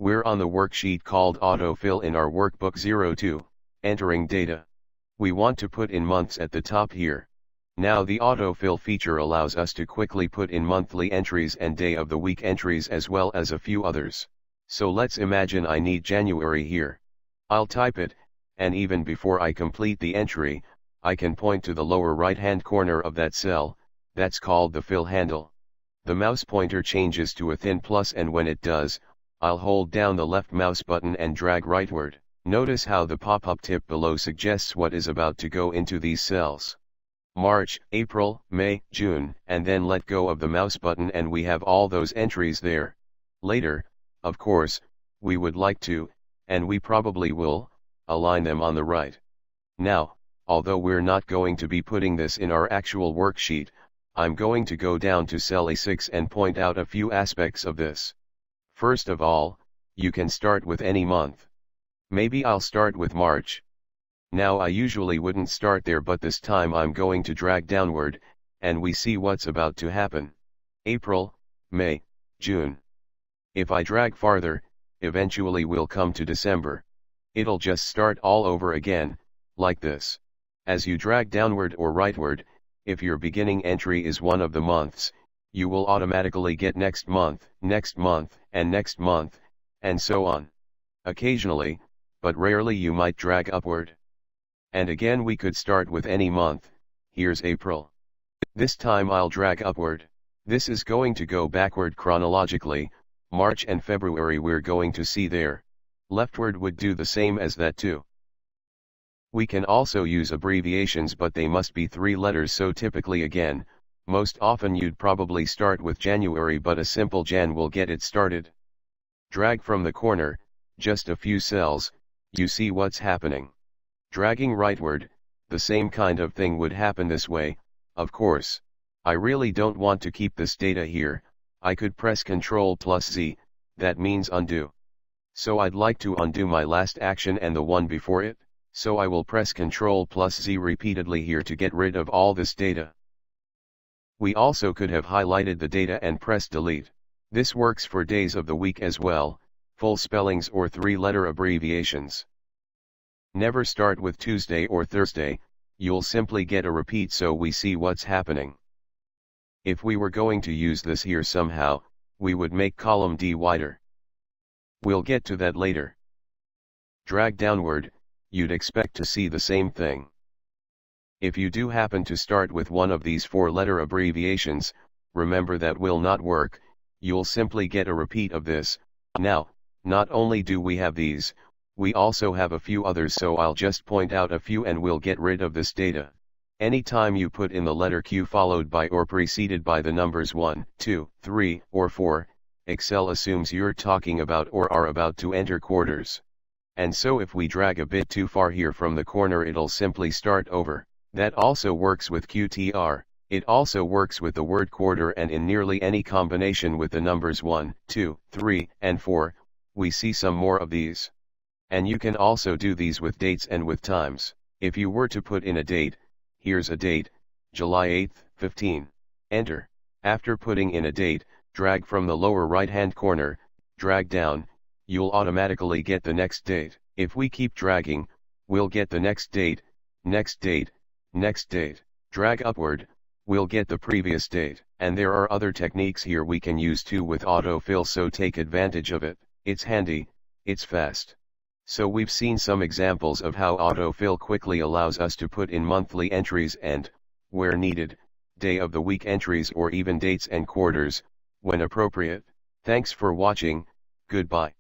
We're on the worksheet called AutoFill in our workbook 02, entering data. We want to put in months at the top here. Now the AutoFill feature allows us to quickly put in monthly entries and day of the week entries as well as a few others. So let's imagine I need January here. I'll type it, and even before I complete the entry, I can point to the lower right-hand corner of that cell, that's called the fill handle. The mouse pointer changes to a thin plus, and when it does, I'll hold down the left mouse button and drag rightward. Notice how the pop-up tip below suggests what is about to go into these cells. March, April, May, June, and then let go of the mouse button and we have all those entries there. Later, of course, we would like to, and we probably will, align them on the right. Now, although we're not going to be putting this in our actual worksheet, I'm going to go down to cell A6 and point out a few aspects of this. First of all, you can start with any month. Maybe I'll start with March. Now I usually wouldn't start there, but this time I'm going to drag downward, and we see what's about to happen. April, May, June. If I drag farther, eventually we'll come to December. It'll just start all over again, like this. As you drag downward or rightward, if your beginning entry is one of the months, you will automatically get next month, and next month, and so on. Occasionally, but rarely, you might drag upward. And again we could start with any month. Here's April. This time I'll drag upward. This is going to go backward chronologically. March and February we're going to see there. Leftward would do the same as that too. We can also use abbreviations, but they must be 3 letters, so typically again, most often you'd probably start with January, but a simple Jan will get it started. Drag from the corner, just a few cells, you see what's happening. Dragging rightward, the same kind of thing would happen this way. Of course, I really don't want to keep this data here. I could press Ctrl+Z, that means undo. So I'd like to undo my last action and the one before it, so I will press Ctrl+Z repeatedly here to get rid of all this data. We also could have highlighted the data and pressed delete. This works for days of the week as well, full spellings or 3-letter abbreviations. Never start with Tuesday or Thursday, you'll simply get a repeat so we see what's happening. If we were going to use this here somehow, we would make column D wider. We'll get to that later. Drag downward, you'd expect to see the same thing. If you do happen to start with one of these 4-letter abbreviations, remember that will not work, you'll simply get a repeat of this. Now, not only do we have these, we also have a few others, so I'll just point out a few and we'll get rid of this data. Anytime you put in the letter Q followed by or preceded by the numbers 1, 2, 3, or 4, Excel assumes you're talking about or are about to enter quarters. And so if we drag a bit too far here from the corner, it'll simply start over. That also works with QTR. It also works with the word quarter, and in nearly any combination with the numbers 1, 2, 3, and 4, we see some more of these. And you can also do these with dates and with times. If you were to put in a date, here's a date, July 8, 15. Enter. After putting in a date, drag from the lower right-hand corner, drag down, you'll automatically get the next date. If we keep dragging, we'll get the next date, next date, next date. Drag upward, we'll get the previous date. And there are other techniques here we can use too with AutoFill, so take advantage of it. It's handy, it's fast. So we've seen some examples of how AutoFill quickly allows us to put in monthly entries and, where needed, day of the week entries or even dates and quarters, when appropriate. Thanks for watching, goodbye.